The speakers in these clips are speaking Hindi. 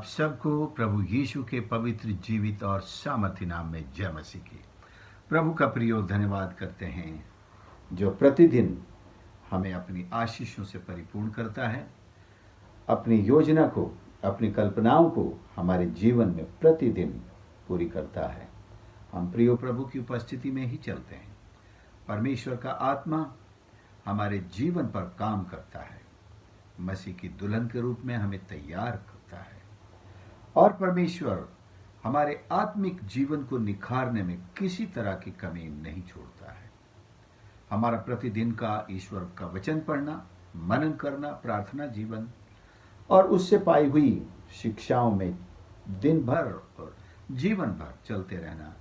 आप सबको प्रभु यीशु के पवित्र जीवित और सामर्थ्य नाम में जय मसीह की। प्रभु का प्रिय धन्यवाद करते हैं जो प्रतिदिन हमें अपनी आशीषों से परिपूर्ण करता है, अपनी योजना को, अपनी कल्पनाओं को हमारे जीवन में प्रतिदिन पूरी करता है। हम प्रिय प्रभु की उपस्थिति में ही चलते हैं। परमेश्वर का आत्मा हमारे जीवन पर काम करता है, मसीह की दुल्हन के रूप में हमें तैयार करता है और परमेश्वर हमारे आत्मिक जीवन को निखारने में किसी तरह की कमी नहीं छोड़ता है। हमारा प्रतिदिन का ईश्वर का वचन पढ़ना, मनन करना, प्रार्थना जीवन और उससे पाई हुई शिक्षाओं में दिन भर और जीवन भर चलते रहना,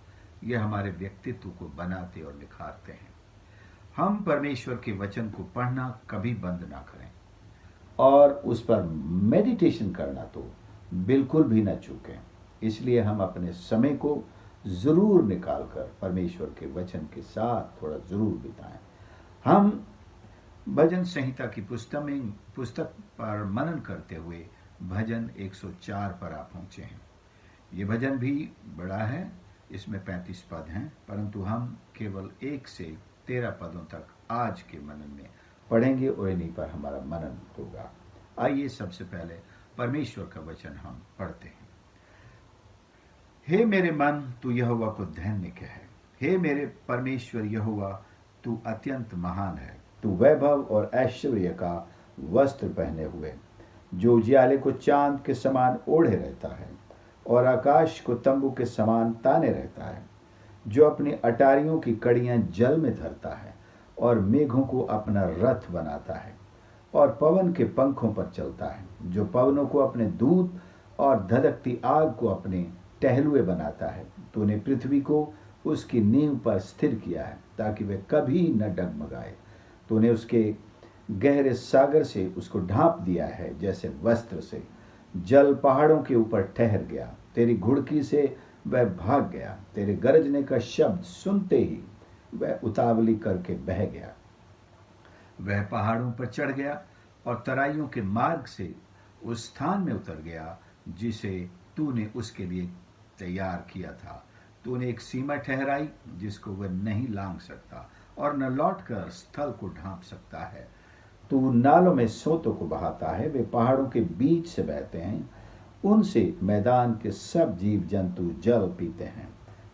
यह हमारे व्यक्तित्व को बनाते और निखारते हैं। हम परमेश्वर के वचन को पढ़ना कभी बंद ना करें और उस पर मेडिटेशन करना तो बिल्कुल भी न चूकें। इसलिए हम अपने समय को जरूर निकालकर परमेश्वर के वचन के साथ थोड़ा जरूर बिताएं। हम भजन संहिता की पुस्तक पर मनन करते हुए भजन 104 पर आ पहुंचे हैं। ये भजन भी बड़ा है, इसमें 35 पद हैं, परंतु हम केवल 1 से 13 पदों तक आज के मनन में पढ़ेंगे और इन्हीं पर हमारा मनन होगा। आइए सबसे पहले परमेश्वर का वचन हम पढ़ते हैं। हे मेरे मन, तू यहोवा को धन्य कह। हे मेरे परमेश्वर यहोवा, तू अत्यंत महान है। तू वैभव और ऐश्वर्य का वस्त्र पहने हुए, जो उजियाले को चांद के समान ओढ़े रहता है और आकाश को तंबू के समान ताने रहता है, जो अपनी अटारियों की कड़ियां जल में धरता है और मेघों को अपना रथ बनाता है और पवन के पंखों पर चलता है, जो पवनों को अपने दूत और धधकती आग को अपने टहलुए बनाता है। तूने पृथ्वी को उसकी नींव पर स्थिर किया है ताकि वह कभी न डगमगाए। तूने उसके गहरे सागर से उसको ढांप दिया है, जैसे वस्त्र से। जल पहाड़ों के ऊपर ठहर गया, तेरी घुड़की से वह भाग गया। तेरे गरजने का शब्द सुनते ही वह उतावली करके बह गया। वह पहाड़ों पर चढ़ गया और तराइयों के मार्ग से उस स्थान में उतर गया जिसे तूने उसके लिए तैयार किया था। तूने एक सीमा ठहराई जिसको वह नहीं लांघ सकता और न लौटकर स्थल को ढांप सकता है। तू नालों में सोतों को बहाता है, वे पहाड़ों के बीच से बहते हैं। उनसे मैदान के सब जीव जंतु जल पीते हैं।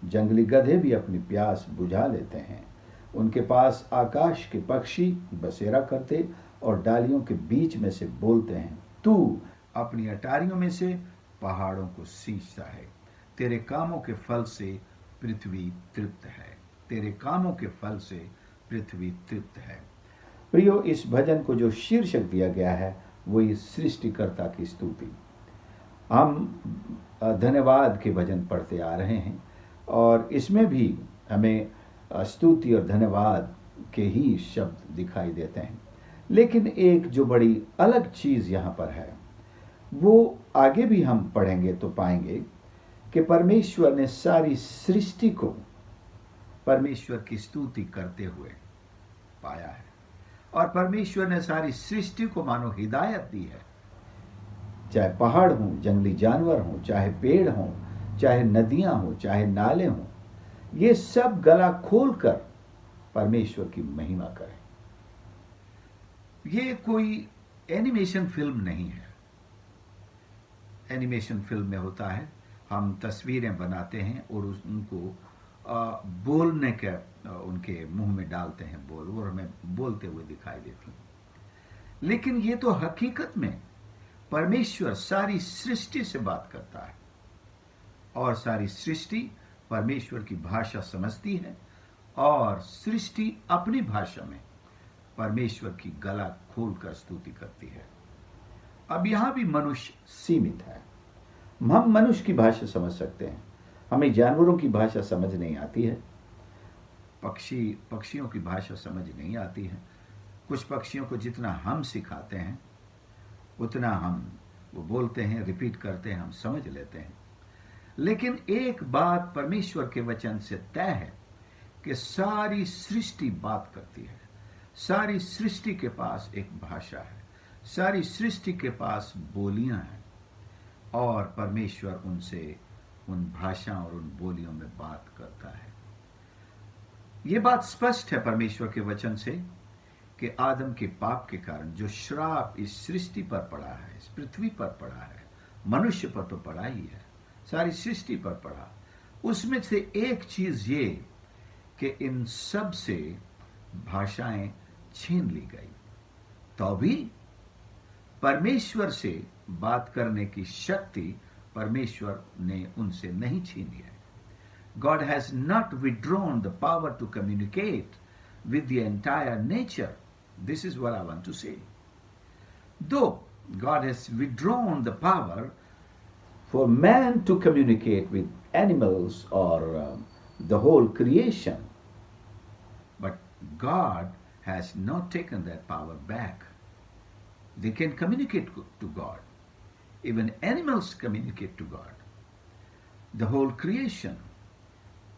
जंगली गधे भी अपनी प्यास बुझा लेते हैं। उनके पास आकाश के पक्षी बसेरा करते और डालियों के बीच में से बोलते हैं। तू अपनी अटारियों में से पहाड़ों को सींचता है। तेरे कामों के फल से पृथ्वी तृप्त है। तेरे कामों के फल से पृथ्वी तृप्त है। प्रियो, इस भजन को जो शीर्षक दिया गया है वो इस सृष्टिकर्ता की स्तुति। हम धन्यवाद के भजन पढ़ते आ रहे हैं और इसमें भी हमें स्तुति और धन्यवाद के ही शब्द दिखाई देते हैं, लेकिन एक जो बड़ी अलग चीज यहाँ पर है वो आगे भी हम पढ़ेंगे तो पाएंगे कि परमेश्वर ने सारी सृष्टि को परमेश्वर की स्तुति करते हुए पाया है और परमेश्वर ने सारी सृष्टि को मानो हिदायत दी है। चाहे पहाड़ हों, जंगली जानवर हों, चाहे पेड़ हों, चाहे नदियां हों, चाहे नाले हों, ये सब गला खोलकर परमेश्वर की महिमा करें। ये कोई एनिमेशन फिल्म नहीं है। एनिमेशन फिल्म में होता है हम तस्वीरें बनाते हैं और उनको बोलने के उनके मुंह में डालते हैं बोल और हमें बोलते हुए दिखाई देती हैं, लेकिन ये तो हकीकत में परमेश्वर सारी सृष्टि से बात करता है और सारी सृष्टि परमेश्वर की भाषा समझती है और सृष्टि अपनी भाषा में परमेश्वर की गला खोलकर स्तुति करती है। अब यहां भी मनुष्य सीमित है। हम मनुष्य की भाषा समझ सकते हैं, हमें जानवरों की भाषा समझ नहीं आती है। पक्षियों की भाषा समझ नहीं आती है। कुछ पक्षियों को जितना हम सिखाते हैं उतना हम वो बोलते हैं, रिपीट करते हैं, हम समझ लेते हैं। लेकिन एक बात परमेश्वर के वचन से तय है कि सारी सृष्टि बात करती है। सारी सृष्टि के पास एक भाषा है, सारी सृष्टि के पास बोलियां हैं और परमेश्वर उनसे उन भाषा और उन बोलियों में बात करता है। यह बात स्पष्ट है परमेश्वर के वचन से कि आदम के पाप के कारण जो श्राप इस सृष्टि पर पड़ा है, इस पृथ्वी पर पड़ा है, मनुष्य पर तो पड़ा ही है, सारी सृष्टि पर पड़ा, उसमें से एक चीज ये कि इन सब से भाषाएं छीन ली गई। तो भी परमेश्वर से बात करने की शक्ति परमेश्वर ने उनसे नहीं छीनी है। God has not withdrawn the power to communicate with the entire nature. This is what I want to say. Though God has withdrawn the power for man to communicate with animals or the whole creation, but God has not taken that power back. They can communicate to God. Even animals communicate to God. The whole creation,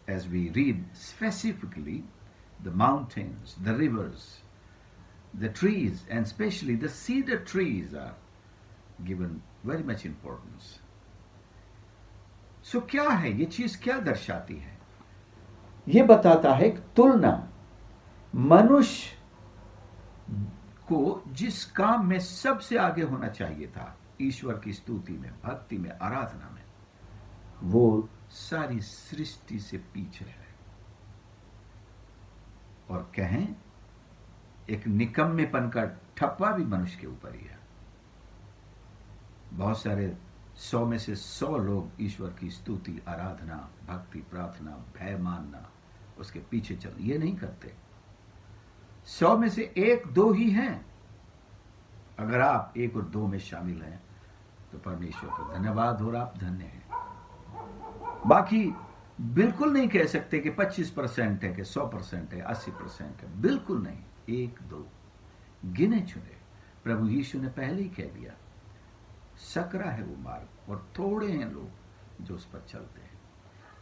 as we read specifically, the mountains, the rivers, the trees, and especially the cedar trees are given very much importance. So क्या है ये चीज, क्या दर्शाती है? ये बताता है कि तुलना मनुष्य को जिस काम में सबसे आगे होना चाहिए था, ईश्वर की स्तुति में, भक्ति में, आराधना में, वो सारी सृष्टि से पीछे है। और कहें एक निकम्मेपन का ठप्पा भी मनुष्य के ऊपर ही है। बहुत सारे 100 में से 100 लोग ईश्वर की स्तुति, आराधना, भक्ति, प्रार्थना, भय मानना, उसके पीछे चल, ये नहीं करते। 100 में से 1-2 ही हैं। अगर आप 1 और 2 में शामिल हैं तो परमेश्वर का धन्यवाद और आप धन्य हैं। बाकी बिल्कुल नहीं कह सकते कि 25% है कि 100% है, 80% है, बिल्कुल नहीं। 1-2 गिने चुने। प्रभु यीशु ने पहले ही कह दिया, सकरा है वो मार्ग और थोड़े हैं लोग जो उस पर चलते हैं।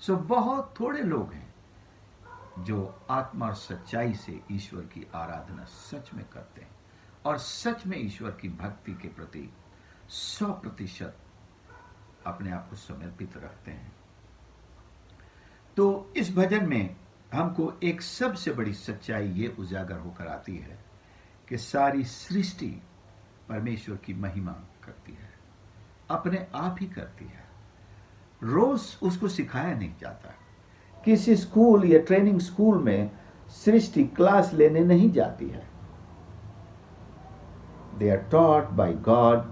सो बहुत थोड़े लोग हैं जो आत्मा और सच्चाई से ईश्वर की आराधना सच में करते हैं और सच में ईश्वर की भक्ति के प्रति 100% अपने आप को समर्पित रखते हैं। तो इस भजन में हमको एक सबसे बड़ी सच्चाई ये उजागर होकर आती है कि सारी सृष्टि परमेश्वर की महिमा करती है, अपने आप ही करती है। रोज उसको सिखाया नहीं जाता। किसी स्कूल या ट्रेनिंग स्कूल में सृष्टि क्लास लेने नहीं जाती है। They are taught by God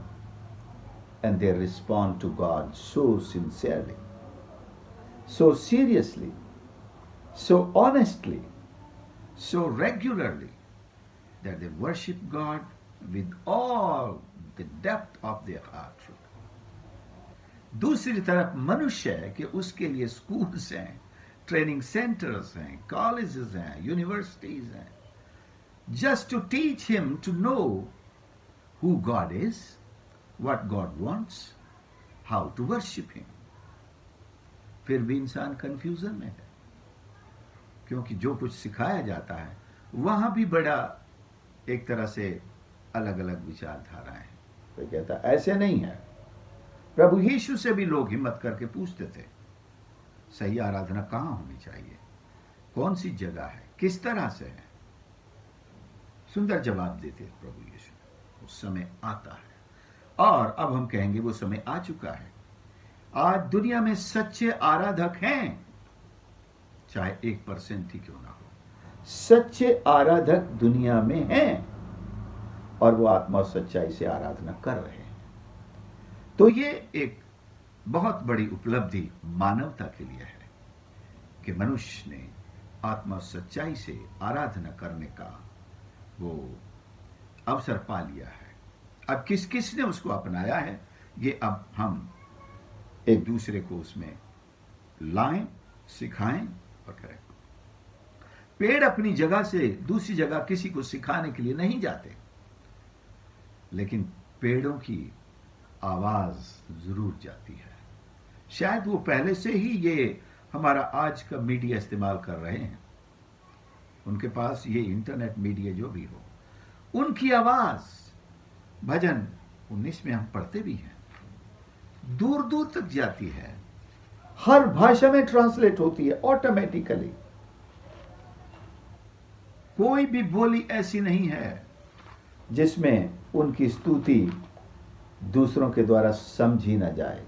and they respond to God so sincerely, so seriously, so honestly, so regularly that they worship God with all the depth of their heart. दूसरी तरफ मनुष्य है कि उसके लिए स्कूल्स हैं, ट्रेनिंग सेंटर्स हैं, कॉलेजेस हैं, यूनिवर्सिटीज हैं, just to teach him to know who God is, what God wants, how to worship him. फिर भी इंसान कंफ्यूजन में है, क्योंकि जो कुछ सिखाया जाता है वहां भी बड़ा एक तरह से अलग अलग विचारधाराएं हैं। तो कहता ऐसे नहीं है। प्रभु यीशु से भी लोग हिम्मत करके पूछते थे, सही आराधना कहां होनी चाहिए, कौन सी जगह है, किस तरह से है। सुंदर जवाब देते प्रभु यीशु। उस समय आता है और अब हम कहेंगे वो समय आ चुका है। आज दुनिया में सच्चे आराधक हैं, चाहे 1% ही क्यों ना हो। सच्चे आराधक दुनिया में हैं और वो आत्मा और सच्चाई से आराधना कर रहे हैं। तो ये एक बहुत बड़ी उपलब्धि मानवता के लिए है कि मनुष्य ने आत्मा और सच्चाई से आराधना करने का वो अवसर पा लिया है। अब किस किस ने उसको अपनाया है, ये अब हम एक दूसरे को उसमें लाएं, सिखाएं और करें। पेड़ अपनी जगह से दूसरी जगह किसी को सिखाने के लिए नहीं जाते, लेकिन पेड़ों की आवाज जरूर जाती है। शायद वो पहले से ही ये हमारा आज का मीडिया इस्तेमाल कर रहे हैं, उनके पास ये इंटरनेट मीडिया जो भी हो, उनकी आवाज भजन 19 में हम पढ़ते भी हैं, दूर दूर तक जाती है, हर भाषा में ट्रांसलेट होती है ऑटोमेटिकली। कोई भी बोली ऐसी नहीं है जिसमें उनकी स्तुति दूसरों के द्वारा समझी ना जाए।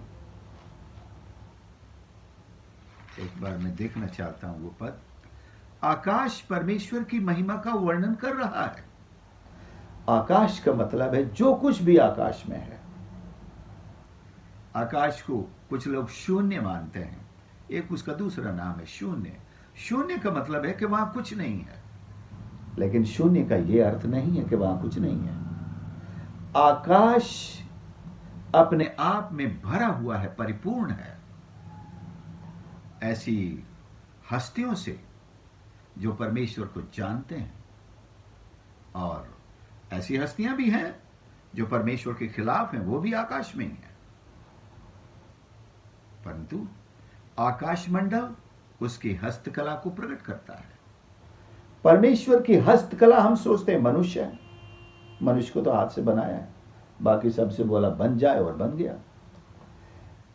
एक बार मैं देखना चाहता हूं वो पद। आकाश परमेश्वर की महिमा का वर्णन कर रहा है। आकाश का मतलब है जो कुछ भी आकाश में है। आकाश को कुछ लोग शून्य मानते हैं, एक उसका दूसरा नाम है शून्य। शून्य का मतलब है कि वहां कुछ नहीं है, लेकिन शून्य का यह अर्थ नहीं है कि वहां कुछ नहीं है। आकाश अपने आप में भरा हुआ है, परिपूर्ण है ऐसी हस्तियों से जो परमेश्वर को जानते हैं, और ऐसी हस्तियां भी हैं जो परमेश्वर के खिलाफ हैं, वो भी आकाश में ही है। परंतु आकाश मंडल उसकी हस्तकला को प्रकट करता है। परमेश्वर की हस्तकला हम सोचते हैं मनुष्य है, मनुष्य को तो हाथ से बनाया है, बाकी सबसे बोला बन जाए और बन गया।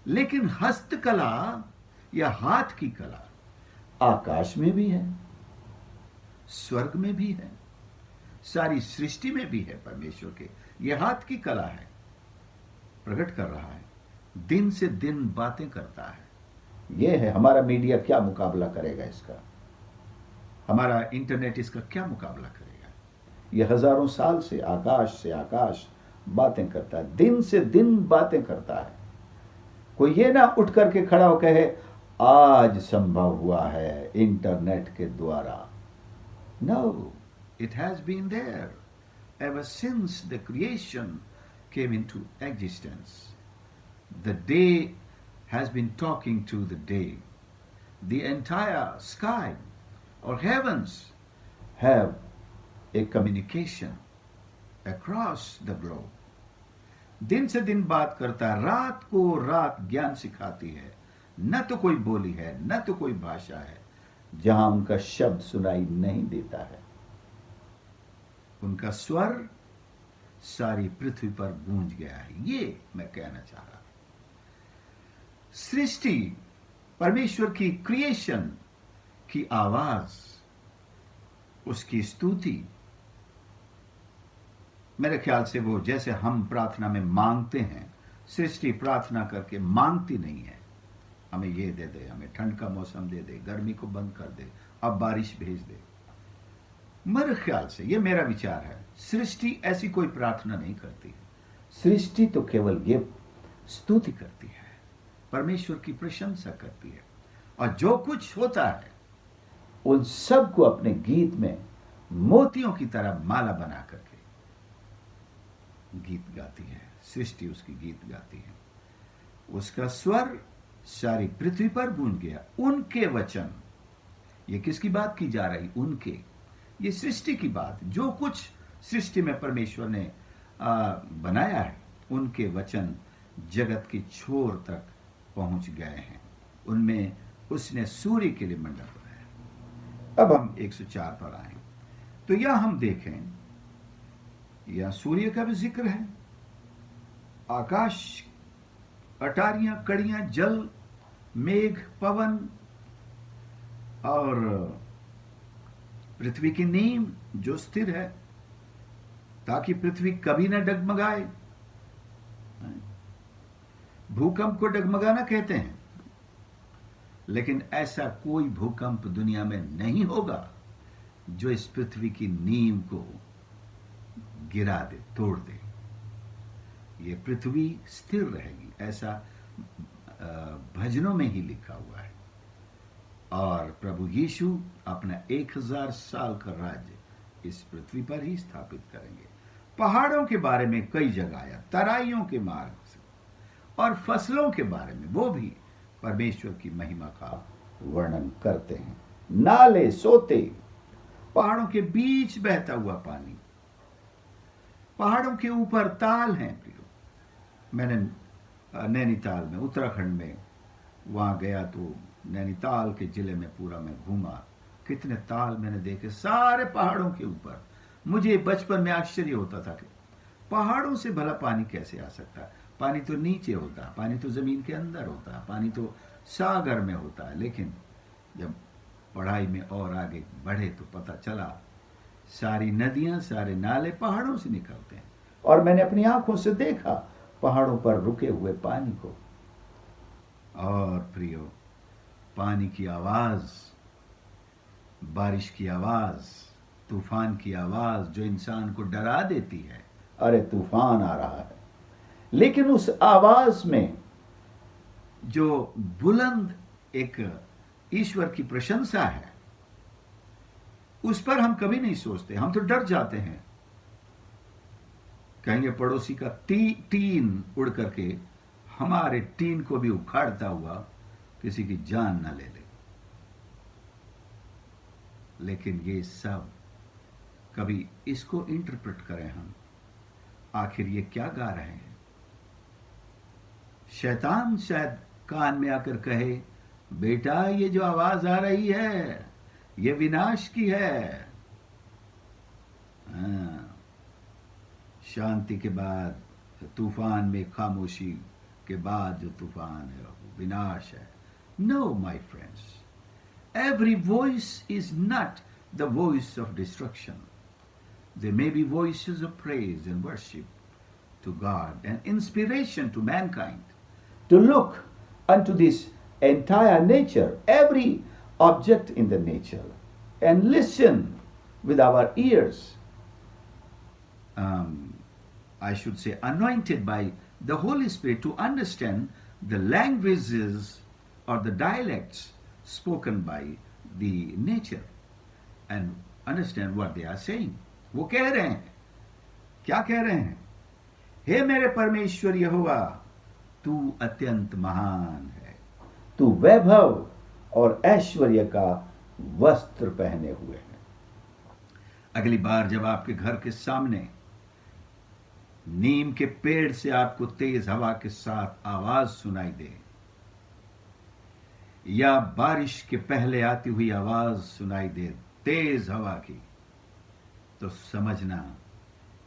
लेकिन हस्तकला या हाथ की कला आकाश में भी है, स्वर्ग में भी है, सारी सृष्टि में भी है। परमेश्वर के यह हाथ की कला है, प्रकट कर रहा है, दिन से दिन बातें करता है। यह है हमारा मीडिया क्या मुकाबला करेगा इसका, हमारा इंटरनेट इसका क्या मुकाबला करेगा। यह हजारों साल से आकाश बातें करता है, दिन से दिन बातें करता है। कोई ये ना उठ करके खड़ा हो कहे आज संभव हुआ है इंटरनेट के द्वारा। No, it has been there ever since the creation came into existence. The day has been talking to the day. The entire sky or heavens have a communication across the globe. दिन से दिन बात करता है, रात को रात ज्ञान सिखाती है। न तो कोई बोली है, न तो कोई भाषा है जहां उनका शब्द सुनाई नहीं देता है। उनका स्वर सारी पृथ्वी पर गूंज गया है, ये मैं कहना चाह रहा हूं। सृष्टि, परमेश्वर की क्रिएशन की आवाज, उसकी स्तुति, मेरे ख्याल से वो जैसे हम प्रार्थना में मांगते हैं, सृष्टि प्रार्थना करके मांगती नहीं है हमें ये दे दे, हमें ठंड का मौसम दे दे, गर्मी को बंद कर दे, अब बारिश भेज दे। मेरे ख्याल से, ये मेरा विचार है, सृष्टि ऐसी कोई प्रार्थना नहीं करती है। सृष्टि तो केवल ये स्तुति करती है, परमेश्वर की प्रशंसा करती है, और जो कुछ होता है उन सब को अपने गीत में मोतियों की तरह माला बना करके गीत गाती है। सृष्टि उसकी गीत गाती है, उसका स्वर सारी पृथ्वी पर गूंज गया। उनके वचन, ये किसकी बात की जा रही? उनके, ये सृष्टि की बात। जो कुछ सृष्टि में परमेश्वर ने बनाया है, उनके वचन जगत की छोर तक पहुंच गए हैं। उनमें उसने सूर्य के लिए मंडल बनाया। अब हम 104 पर आए तो यह हम देखें, यह सूर्य का भी जिक्र है, आकाश, अटारियां, कड़ियां, जल, मेघ, पवन और पृथ्वी की नींव जो स्थिर है ताकि पृथ्वी कभी न डगमगाए। भूकंप को डगमगाना कहते हैं, लेकिन ऐसा कोई भूकंप दुनिया में नहीं होगा जो इस पृथ्वी की नींव को गिरा दे, तोड़ दे। ये पृथ्वी स्थिर रहेगी, ऐसा भजनों में ही लिखा हुआ है। और प्रभु यीशु अपना 1000 साल का राज्य इस पृथ्वी पर ही स्थापित करेंगे। पहाड़ों के बारे में कई जगह आया, तराइयों के मार्ग से, और फसलों के बारे में वो भी परमेश्वर की महिमा का वर्णन करते हैं। नाले, सोते, पहाड़ों के बीच बहता हुआ पानी, पहाड़ों के ऊपर ताल हैं। मैंने नैनीताल में, उत्तराखंड में वहां गया तो नैनीताल के जिले में पूरा मैं घूमा। कितने ताल मैंने देखे, सारे पहाड़ों के ऊपर। मुझे बचपन में आश्चर्य होता था कि पहाड़ों से भला पानी कैसे आ सकता है। पानी तो नीचे होता है, पानी तो ज़मीन के अंदर होता है, पानी तो सागर में होता है। लेकिन जब पढ़ाई में और आगे बढ़े तो पता चला सारी नदियां, सारे नाले पहाड़ों से निकलते हैं। और मैंने अपनी आंखों से देखा पहाड़ों पर रुके हुए पानी को। और प्रियो, पानी की आवाज, बारिश की आवाज, तूफान की आवाज जो इंसान को डरा देती है, अरे तूफान आ रहा है, लेकिन उस आवाज में जो बुलंद एक ईश्वर की प्रशंसा है, उस पर हम कभी नहीं सोचते। हम तो डर जाते हैं, कहेंगे पड़ोसी का टीन उड़ करके हमारे टीन को भी उखाड़ता हुआ किसी की जान न ले ले। लेकिन ये सब कभी इसको इंटरप्रेट करें हम, आखिर ये क्या गा रहे हैं? शैतान शायद कान में आकर कहे, बेटा ये जो आवाज आ रही है ये विनाश की है। शांति के बाद, तूफान में खामोशी के बाद जो तूफान है वो विनाश है। No my friends, every voice is not the voice of destruction. There may be voices of praise and worship to God and inspiration to mankind to look unto this entire nature, every object in the nature, and listen with our ears. I should say, anointed by the Holy Spirit to understand the languages or the dialects spoken by the nature and understand what they are saying. वो कह रहे हैं, क्या कह रहे हैं? हे मेरे परमेश्वर यहोवा, तू अत्यंत महान है, तू वैभव और ऐश्वर्य का वस्त्र पहने हुए है। अगली बार जब आपके घर के सामने नीम के पेड़ से आपको तेज हवा के साथ आवाज सुनाई दे, या बारिश के पहले आती हुई आवाज सुनाई दे तेज हवा की, तो समझना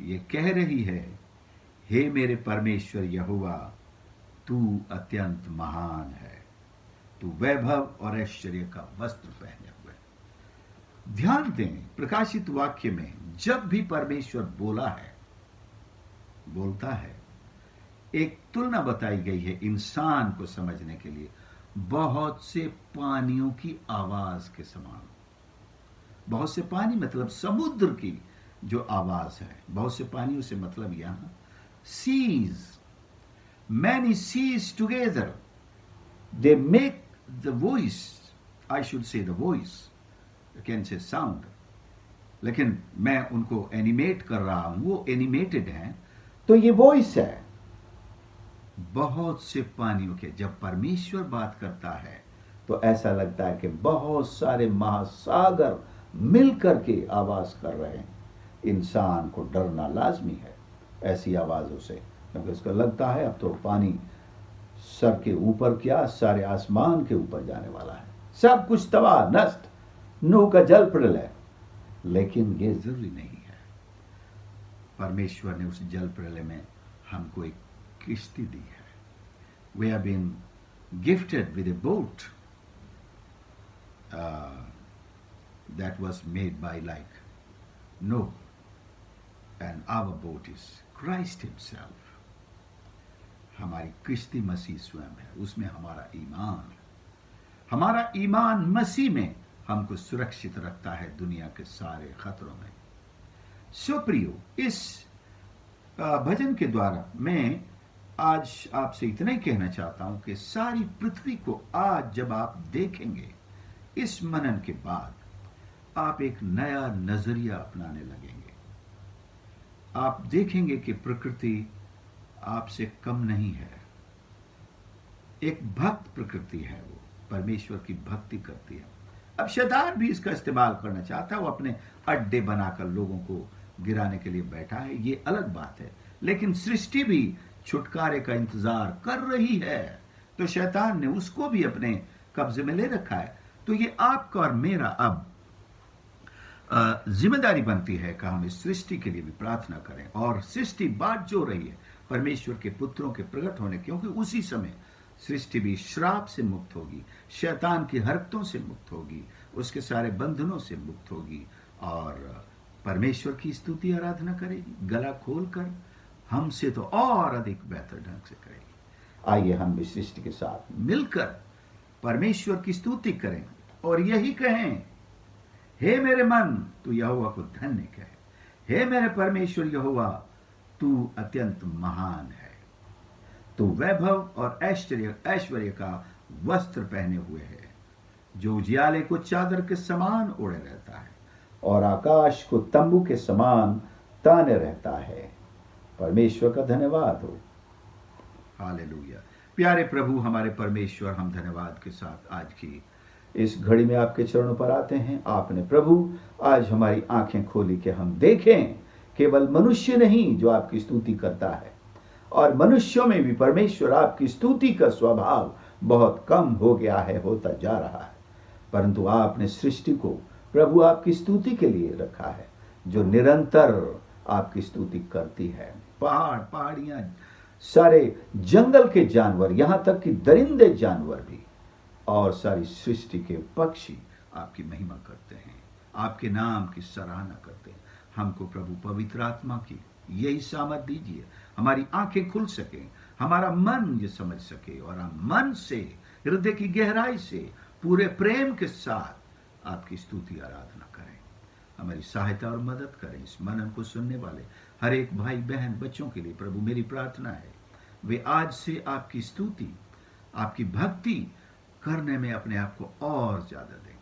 ये कह रही है, हे मेरे परमेश्वर यहोवा, तू अत्यंत महान है, तू वैभव और ऐश्वर्य का वस्त्र पहने हुए। ध्यान दें, प्रकाशित वाक्य में जब भी परमेश्वर बोलता है, एक तुलना बताई गई है इंसान को समझने के लिए, बहुत से पानियों की आवाज के समान। बहुत से पानी मतलब समुद्र की जो आवाज है, बहुत से पानियों से मतलब यहां seas, many seas together, they make the voice, I should say the voice, can say sound, लेकिन मैं उनको एनिमेट कर रहा हूं, वो एनिमेटेड हैं, तो ये वॉइस है। बहुत से पानियों के, जब परमेश्वर बात करता है तो ऐसा लगता है कि बहुत सारे महासागर मिलकर के आवाज कर रहे हैं। इंसान को डरना लाजमी है ऐसी आवाजों से, क्योंकि उसको लगता है अब तो पानी सर के ऊपर, क्या सारे आसमान के ऊपर जाने वाला है, सब कुछ तबाह नष्ट, नूह का जल प्रलय। लेकिन ये जरूरी नहीं है। परमेश्वर ने उस जल प्रलय में हमको एक किश्ती दी है। We have been gifted with a boat that was made by like Noah, and our boat is Christ himself. हमारी किश्ती मसीह स्वयं है, उसमें हमारा ईमान, हमारा ईमान मसीह में हमको सुरक्षित रखता है दुनिया के सारे खतरों में। सो प्रियो, इस भजन के द्वारा मैं आज आपसे इतना ही कहना चाहता हूं कि सारी पृथ्वी को आज जब आप देखेंगे, इस मनन के बाद आप एक नया नजरिया अपनाने लगेंगे। आप देखेंगे कि प्रकृति आपसे कम नहीं है। एक भक्त प्रकृति है, वो परमेश्वर की भक्ति करती है। अब शैतान भी इसका इस्तेमाल करना चाहता है, वो अपने अड्डे बनाकर लोगों को गिराने के लिए बैठा है, ये अलग बात है। लेकिन सृष्टि भी छुटकारे का इंतजार कर रही है, तो शैतान ने उसको भी अपने कब्जे में ले रखा है। तो ये आपका और मेरा अब जिम्मेदारी बनती है कि हम इस सृष्टि के लिए भी प्रार्थना करें, और सृष्टि बात जो रही है परमेश्वर के पुत्रों के प्रकट होने, क्योंकि उसी समय सृष्टि भी श्राप से मुक्त होगी, शैतान की हरकतों से मुक्त होगी, उसके सारे बंधनों से मुक्त होगी और परमेश्वर की स्तुति आराधना करेगी, गला खोलकर हमसे तो और अधिक बेहतर ढंग से करेगी। आइए हम भी सृष्टि के साथ मिलकर परमेश्वर की स्तुति करें और यही कहें, हे मेरे मन तू यहोवा को धन्य कहे, हे मेरे परमेश्वर यहोवा तू अत्यंत महान है, तू वैभव और ऐश्वर्य का वस्त्र पहने हुए है, जो उजियाले को चादर के समान ओढ़े रहता है और आकाश को तंबू के समान ताने रहता है। परमेश्वर का धन्यवाद हो। हालेलुया। प्यारे प्रभु हमारे परमेश्वर, हम धन्यवाद के साथ आज की इस घड़ी में आपके चरणों पर आते हैं। आपने प्रभु आज हमारी आंखें खोली कि हम देखें केवल मनुष्य नहीं जो आपकी स्तुति करता है, और मनुष्यों में भी परमेश्वर आपकी स्तुति का स्वभाव बहुत कम हो गया है, होता जा रहा है, परंतु आपने सृष्टि को प्रभु आपकी स्तुति के लिए रखा है, जो निरंतर आपकी स्तुति करती है। पहाड़, पहाड़ियां, सारे जंगल के जानवर, यहां तक कि दरिंदे जानवर भी और सारी सृष्टि के पक्षी आपकी महिमा करते हैं, आपके नाम की सराहना करते हैं। हमको प्रभु पवित्र आत्मा की यही सामर्थ दीजिए, हमारी आंखें खुल सके, हमारा मन ये समझ सके और हम मन से, हृदय की गहराई से, पूरे प्रेम के साथ आपकी स्तुति आराधना करें। हमारी सहायता और मदद करें। इस मनन को सुनने वाले हर एक भाई बहन बच्चों के लिए प्रभु मेरी प्रार्थना है, वे आज से आपकी स्तुति, आपकी भक्ति करने में अपने आप को और ज्यादा दें।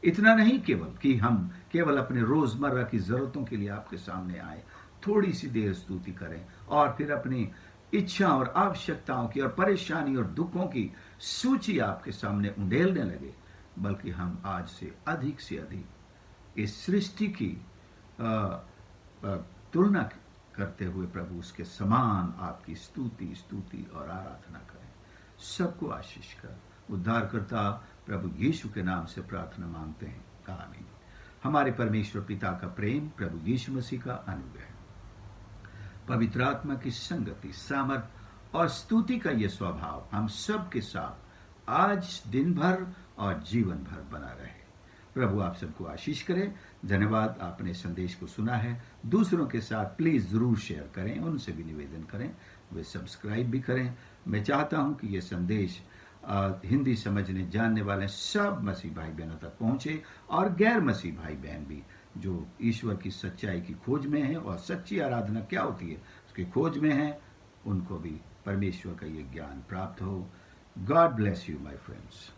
इतना नहीं केवल कि हम केवल अपने रोजमर्रा की जरूरतों के लिए आपके सामने आए, थोड़ी सी देर स्तुति करें और फिर अपनी इच्छा और आवश्यकताओं की और परेशानी और दुखों की सूची आपके सामने उंडेलने लगे, बल्कि हम आज से अधिक इस सृष्टि की तुलना करते हुए प्रभु उसके समान आपकी स्तुति और आराधना करें। सबको आशीष कर उद्धारकर्ता प्रभु यीशु के नाम से प्रार्थना मांगते हैं, आमीन। हमारे परमेश्वर पिता का प्रेम, प्रभु यीशु मसीह का अनुग्रह, पवित्र आत्मा की संगति, सामर्थ और स्तुति का यह स्वभाव हम सब के साथ आज दिन भर और जीवन भर बना रहे। प्रभु आप सबको आशीष करें। धन्यवाद, आपने संदेश को सुना है। दूसरों के साथ प्लीज जरूर शेयर करें, उनसे भी निवेदन करें वे सब्सक्राइब भी करें। मैं चाहता हूं कि यह संदेश हिंदी समझने जानने वाले सब मसीह भाई बहनों तक पहुंचे और गैर मसीह भाई बहन भी जो ईश्वर की सच्चाई की खोज में है और सच्ची आराधना क्या होती है उसकी खोज में है, उनको भी परमेश्वर का ये ज्ञान प्राप्त हो। God bless you my friends.